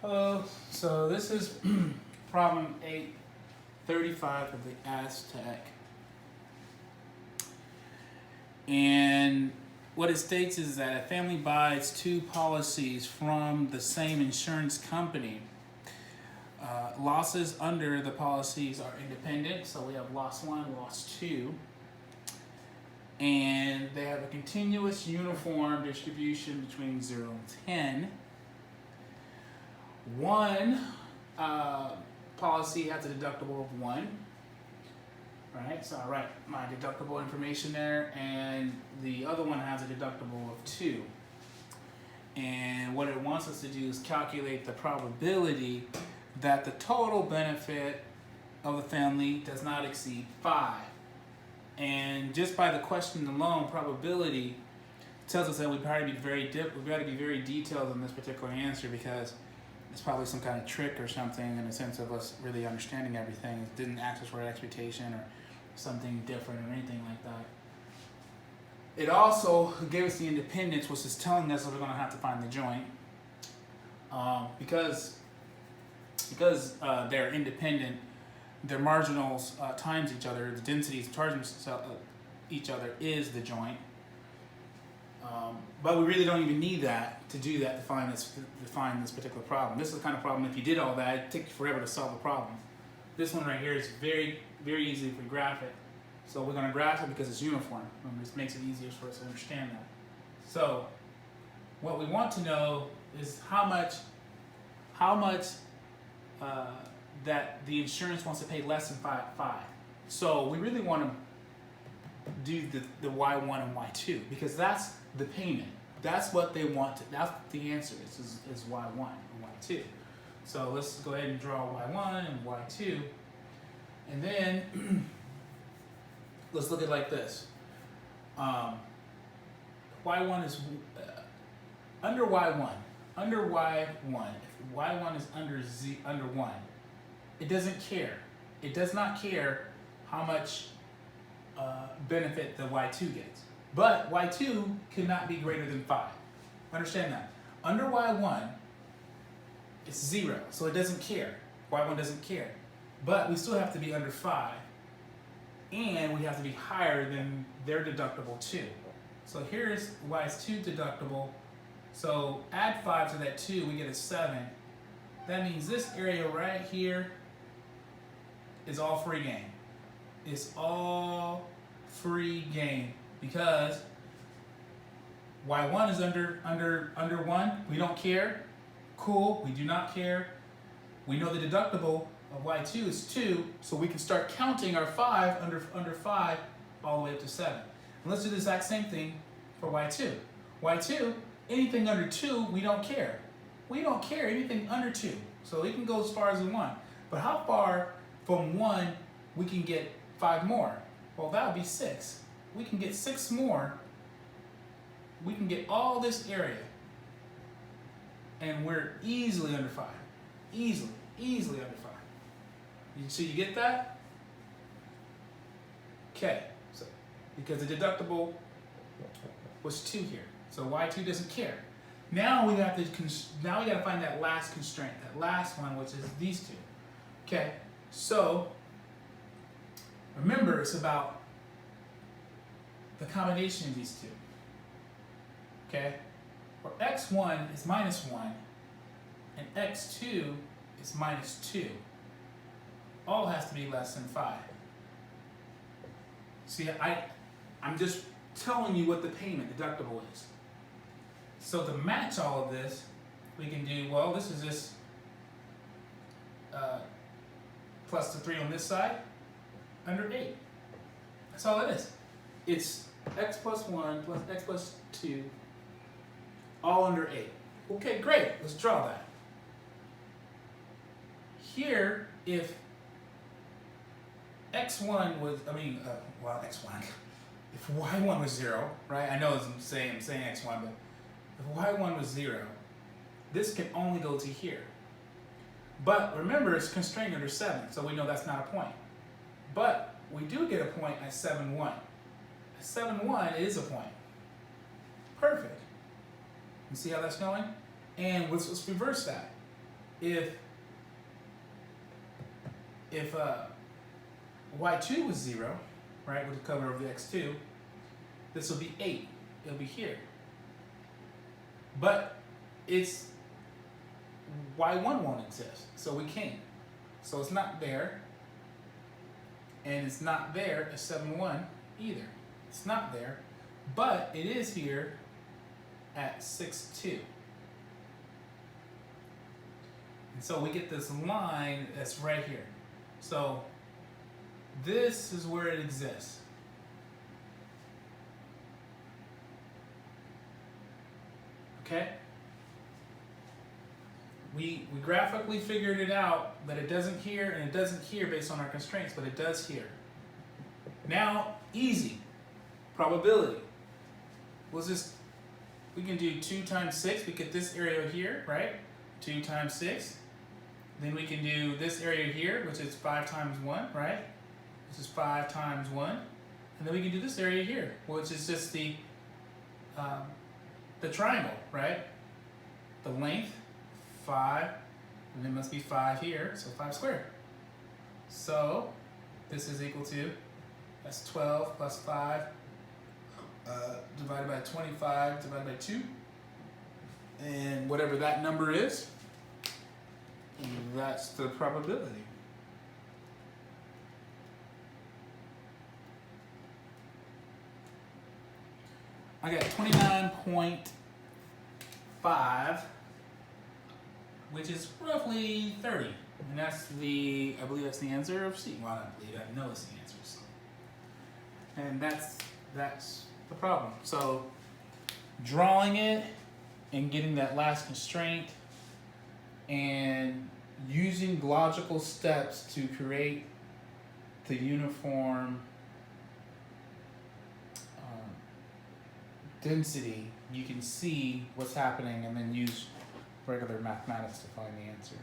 Hello, so this is problem 835 of the Aztec. And what it states is that a family buys two policies from the same insurance company. Losses under the policies are independent, so we have loss 1, loss 2. And they have a continuous uniform distribution between 0 and 10. One policy has a deductible of 1, right? So I write my deductible information there, and the other one has a deductible of 2. And what it wants us to do is calculate the probability that the total benefit of the family does not exceed 5. And just by the question alone, probability tells us that we got to be very detailed on this particular answer, because it's probably some kind of trick or something in the sense of us really understanding everything. It didn't ask us for an expectation or something different or anything like that. It also gave us the independence, which is telling us that we're going to have to find the joint. Because they're independent, their marginals times each other, the densities times each other is the joint. But we really don't even need that to do that to find this particular problem. This is the kind of problem, if you did all that, it'd take you forever to solve the problem. This one right here is very, very easy if we graph it. So we're going to graph it because it's uniform. And this makes it easier for us to understand that. So what we want to know is how much that the insurance wants to pay less than 5. So we really want to do the Y1 and Y2, because that's the payment. That's what they want to, that's the answer is Y1 and Y2. So let's go ahead and draw Y1 and Y2. And then let's look at it like this. Y1 is under Y1. Under Y1, if Y1 is under 1, it doesn't care. It does not care how much benefit the Y2 gets. But Y2 cannot be greater than 5. Understand that. Under Y1, it's 0, so it doesn't care. Y1 doesn't care. But we still have to be under 5, and we have to be higher than their deductible 2. So here's Y2 deductible. So add 5 to that 2, we get a 7. That means this area right here is all free game. It's all free game, because Y1 is under 1. We don't care. Cool, we do not care. We know the deductible of Y2 is 2, so we can start counting our 5 under 5 all the way up to 7. And let's do the exact same thing for Y2. Y2, anything under 2, we don't care. We don't care anything under 2. So it can go as far as a 1. But how far from 1 we can get 5 more? Well, that would be 6. We can get 6 more. We can get all this area. And we're easily under 5. Easily under 5. So you get that? Okay. So because the deductible was 2 here. So Y2 doesn't care. Now we got to find that last constraint, that last one, which is these two. Okay. So remember, it's about the combination of these two. Okay? Where x1 is minus 1 and x2 is minus 2. All has to be less than 5. See, I'm just telling you what the payment deductible is. So to match all of this, we can do, well, this is just plus the 3 on this side, under 8. That's all it is. It's x plus 1 plus x plus 2, all under 8. Okay, great. Let's draw that. Here, if x1 was, x1, if y1 was 0, right? I know I'm saying x1, but if y1 was 0, this can only go to here. But remember, it's constrained under 7, so we know that's not a point. But we do get a point at 7,1. At 7,1, it is a point. Perfect. You see how that's going? And let's reverse that. if y2 was 0, right, with the cover of the x2, this will be 8. It'll be here. But it's y1 won't exist, so we can't. So it's not there, and it's not there at 7-1 either. It's not there, but it is here at 6-2. And so we get this line that's right here. So this is where it exists. Okay? We graphically figured it out that it doesn't here and it doesn't here based on our constraints, but it does here. Now, easy. Probability. We can do 2 times 6, we get this area here, right? 2 times 6. Then we can do this area here, which is 5 times 1, right? This is 5 times 1. And then we can do this area here, which is just the triangle, right? The length, 5, and it must be 5 here, so 5 squared. So this is equal to, that's 12 plus 5 divided by 25 divided by 2. And whatever that number is, that's the probability. I got 29.5, which is roughly 30. And that's I believe that's the answer of C. Well, I don't believe, I know it's the answer. So. And that's the problem. So drawing it and getting that last constraint and using logical steps to create the uniform density, you can see what's happening and then use regular mathematics to find the answer.